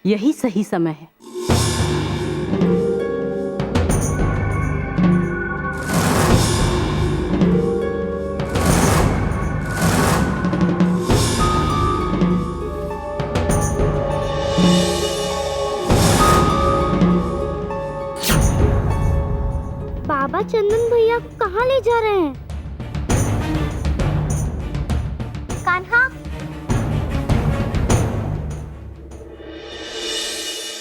यही सही समय है। बाबा चंदन भैया को कहाँ ले जा रहे हैं? कान्हा,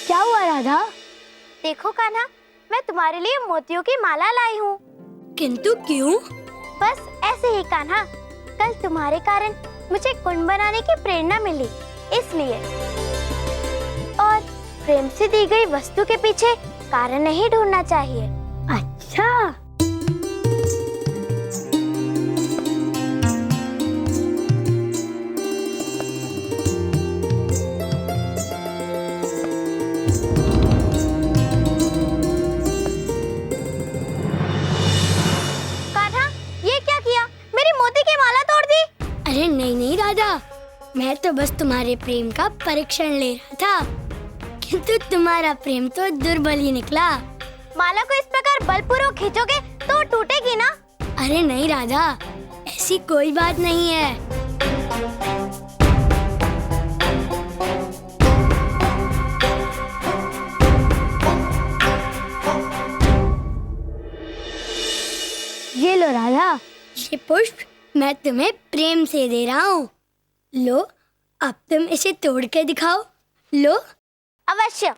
क्या हुआ राधा? देखो कान्हा, मैं तुम्हारे लिए मोतियों की माला लाई हूँ। किंतु क्यों? बस ऐसे ही कान्हा, कल तुम्हारे कारण मुझे कुंड बनाने की प्रेरणा मिली, इसलिए। और प्रेम से दी गई वस्तु के पीछे कारण नहीं ढूंढना चाहिए। अच्छा। कान्हा, ये क्या किया? मेरी मोती की माला तोड़ दी। अरे नहीं नहीं राधा, मैं तो बस तुम्हारे प्रेम का परीक्षण ले रहा था, किंतु तुम्हारा प्रेम तो दुर्बल ही निकला। माला को इस प्रकार बलपूर्वक खींचोगे तो टूटेगी ना? अरे नहीं राधा, ऐसी कोई बात नहीं है। ये लो राधा, ये पुष्प मैं तुम्हें प्रेम से दे रहा हूँ। लो, अब तुम इसे तोड़ के दिखाओ। लो। अवश्य।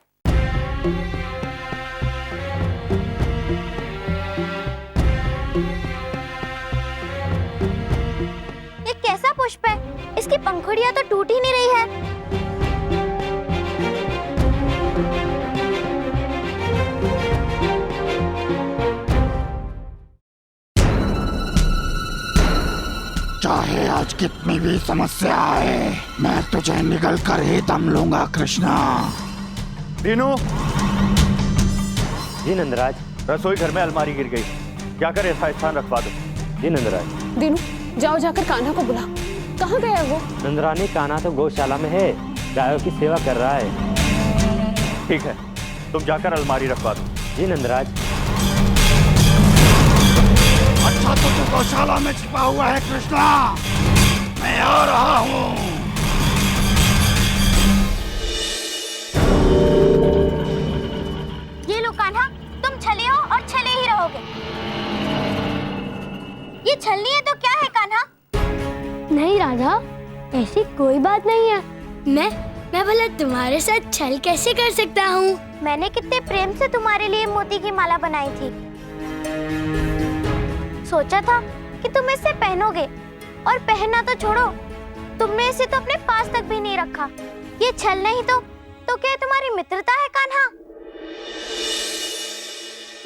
ये कैसा पुष्प है? इसकी पंखुड़ियां तो टूट ही नहीं रही है। चाहे आज कितनी भी समस्या आए, मैं तुझे निगल कर ही दम लूंगा कृष्णा। दीनू। जी नंदराज। रसोई घर में अलमारी गिर गई, जाकर यथास्थान रखवा दो। जी नंदराज। दीनू, जाओ जाकर कान्हा को बुला। कहाँ गया वो? नंदरानी, कान्हा तो गौशाला में है, गायों की सेवा कर रहा है। ठीक है, तुम जाकर अलमारी रखवा दो। जी नंदराज। अच्छा तो तू गौशाला में छिपा हुआ है कृष्णा, मैं आ रहा हूँ। ये लो कान्हा, तुम छले हो और छले ही रहोगे। ये छलनी है तो क्या है कान्हा? नहीं राधा, ऐसी कोई बात नहीं है। मैं भला तुम्हारे साथ छल कैसे कर सकता हूँ? मैंने कितने प्रेम से तुम्हारे लिए मोती की माला बनाई थी। सोचा था कि तुम इसे पहनोगे, और पहनना तो छोड़ो, तुमने इसे तो अपने पास तक भी नहीं रखा। ये छल नहीं तो क्या तुम्हारी मित्रता है कान्हा?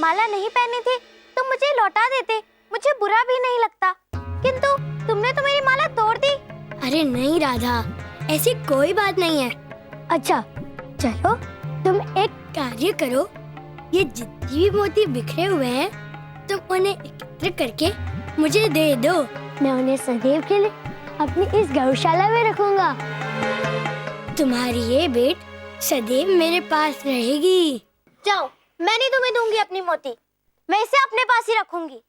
माला नहीं पहनी थी तो मुझे लौटा देते, मुझे बुरा भी नहीं लगता, किंतु तुमने तो मेरी माला तोड़ दी। अरे नहीं राधा, ऐसी कोई बात नहीं है। अच्छा चलो, तुम एक कार्य करो, ये जितने भी मोती बिखरे हुए हैं तुम उन्हें एकत्र करके मुझे दे दो। मैं उन्हें सदैव के लिए अपनी इस गौशाला में रखूंगा। तुम्हारी ये बेट सदैव मेरे पास रहेगी। जाओ, मैं नहीं तुम्हें दूंगी अपनी मोती, मैं इसे अपने पास ही रखूंगी।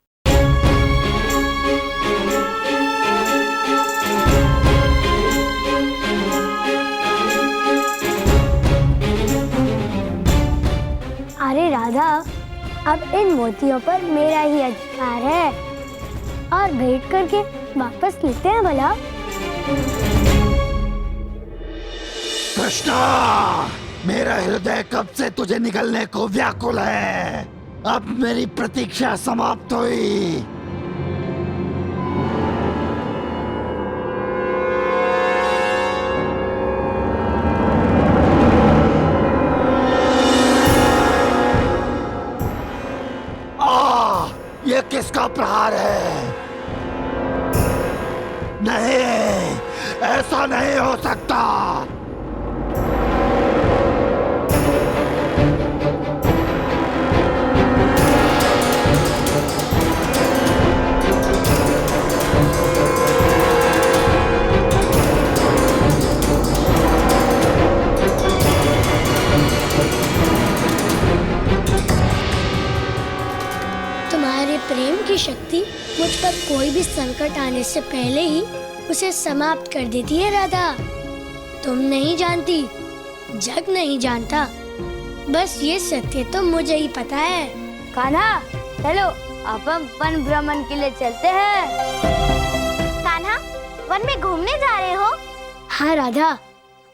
अरे राधा, अब इन मोतियों पर मेरा ही अधिकार है, और भेंट करके वापस लेते हैं भला। कृष्णा, मेरा हृदय कब से तुझे निकलने को व्याकुल है। अब मेरी प्रतीक्षा समाप्त हुई। ये किसका प्रहार है? नहीं, ऐसा नहीं हो सकता। संकट आने से पहले ही उसे समाप्त कर देती है राधा। तुम नहीं जानती, जग नहीं जानता, बस ये सत्य तो मुझे ही पता है। कान्हा, चलो अब हम वन भ्रमण के लिए चलते हैं। कान्हा, वन में घूमने जा रहे हो? हाँ राधा,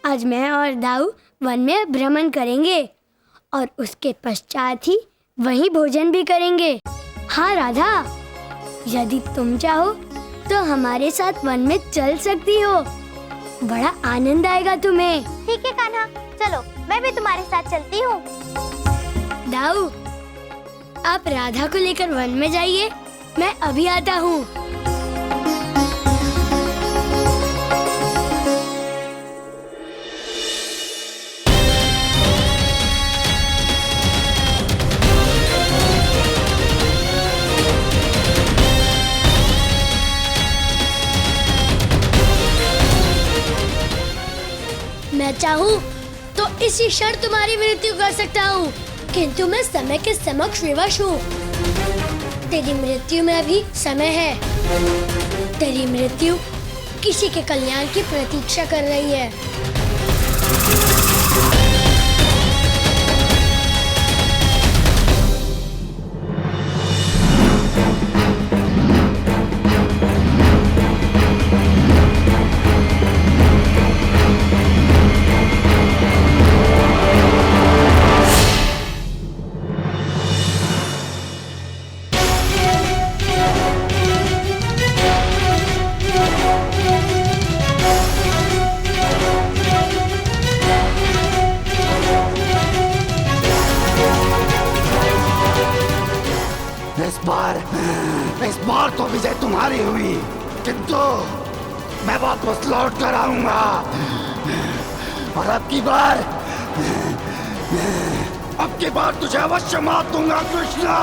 आज मैं और दाऊ वन में भ्रमण करेंगे और उसके पश्चात ही वहीं भोजन भी करेंगे। हाँ राधा, यदि तुम चाहो तो हमारे साथ वन में चल सकती हो, बड़ा आनंद आएगा तुम्हें। ठीक है कान्हा, चलो मैं भी तुम्हारे साथ चलती हूँ। दाऊ, आप राधा को लेकर वन में जाइए, मैं अभी आता हूँ। मैं चाहूँ तो इसी क्षण तुम्हारी मृत्यु कर सकता हूँ, किंतु मैं समय के समक्ष विवश हूँ। तेरी मृत्यु में अभी समय है। तेरी मृत्यु किसी के कल्याण की प्रतीक्षा कर रही है। इस बार तो विजय तुम्हारी हुई, किंतु मैं वापस लौट कर आऊंगा और अब की बार तुझे अवश्य मार दूंगा कृष्णा।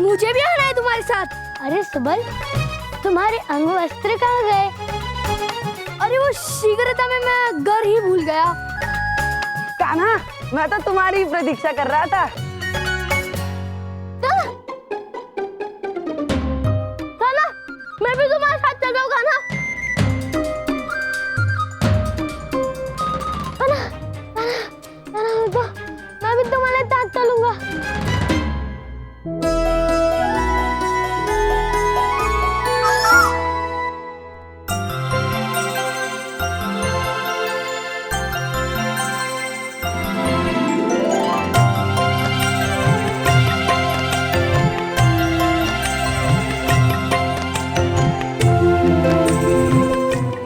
मुझे भी आना है तुम्हारे साथ। अरे सुबल, तुम्हारे अंग वस्त्र कहाँ गए? अरे वो शीघ्रता में मैं घर ही भूल गया। कान्हा, मैं तो तुम्हारी प्रतीक्षा कर रहा था। कान्हा, मैं भी तुम्हारे साथ चल रहा हूँ। कान्हा, मैं भी तुम्हारे साथ चलूंगा।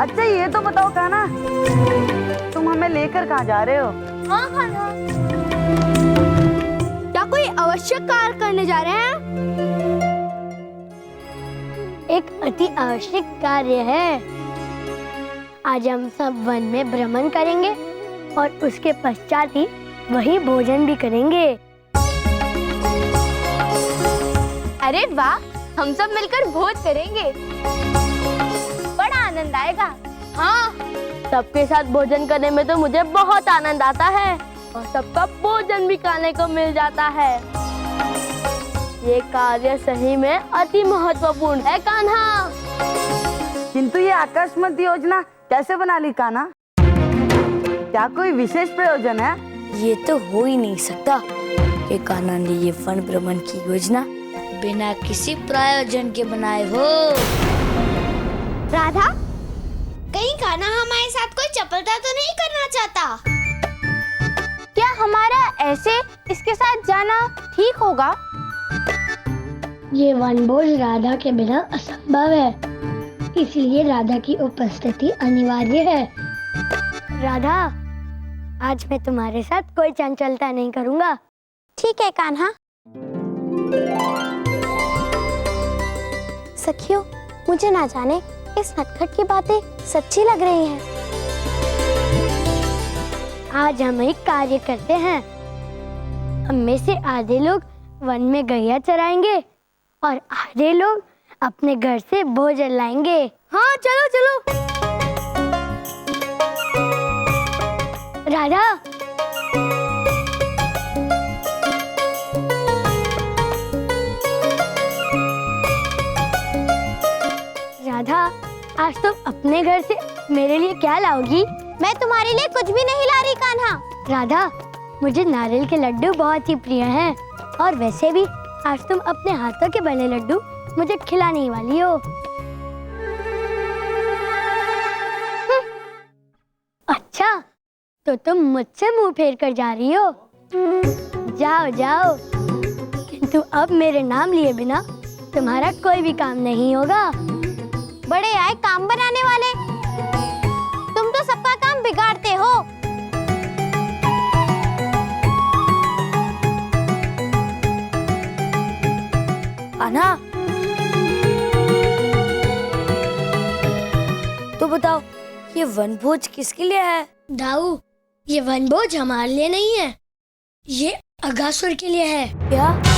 अच्छा ये तो बताओ कान्हा, तुम हमें लेकर कहाँ जा रहे हो? हाँ कान्हा, क्या कोई आवश्यक कार्य करने जा रहे हैं? एक अति आवश्यक कार्य है। आज हम सब वन में भ्रमण करेंगे और उसके पश्चात ही वही भोजन भी करेंगे। अरे वाह, हम सब मिलकर भोज करेंगे, बड़ा आनंद आएगा। हाँ, सबके साथ भोजन करने में तो मुझे बहुत आनंद आता है और सबका भोजन भी खाने को मिल जाता है। ये कार्य सही में अति महत्वपूर्ण है कान्हा। किंतु ये अकस्मात योजना कैसे बना ली कान्हा? क्या कोई विशेष प्रयोजन है? ये तो हो ही नहीं सकता कि कान्हा ने ये वन भ्रमण की योजना बिना किसी प्रायोजन के बनाए हो। राधा, कहीं कान्हा हमारे साथ कोई चपलता तो नहीं करना चाहता? क्या हमारा ऐसे इसके साथ जाना ठीक होगा? ये वनभोज राधा के बिना असंभव है, इसलिए राधा की उपस्थिति अनिवार्य है। राधा, आज मैं तुम्हारे साथ कोई चंचलता नहीं करूंगा। ठीक है कान्हा। सखियों, मुझे ना जाने इस नटखट की बातें सच्ची लग रही हैं। आज हम एक कार्य करते हैं। हम में से आधे लोग वन में गैया चराएंगे और आधे लोग अपने घर से भोजन लाएंगे। हाँ, चलो चलो। राधा, राधा, आज तुम अपने घर से मेरे लिए क्या लाओगी? मैं तुम्हारे लिए कुछ भी नहीं ला रही कान्हा। राधा, मुझे नारियल के लड्डू बहुत ही प्रिय हैं और वैसे भी आज तुम अपने हाथों के बने लड्डू मुझे खिलाने ही वाली हो। अच्छा, तो तुम मुझसे मुंह फेर कर जा रही हो? जाओ जाओ, किंतु अब मेरे नाम लिए बिना तुम्हारा कोई भी काम नहीं होगा। बड़े आए काम बनाने वाले, तुम तो सबका काम बिगाड़ते हो। कान्हा, तो बताओ ये वनभोज किसके लिए है? दाऊ, ये वनभोज हमारे लिए नहीं है, ये अगासुर के लिए है। क्या?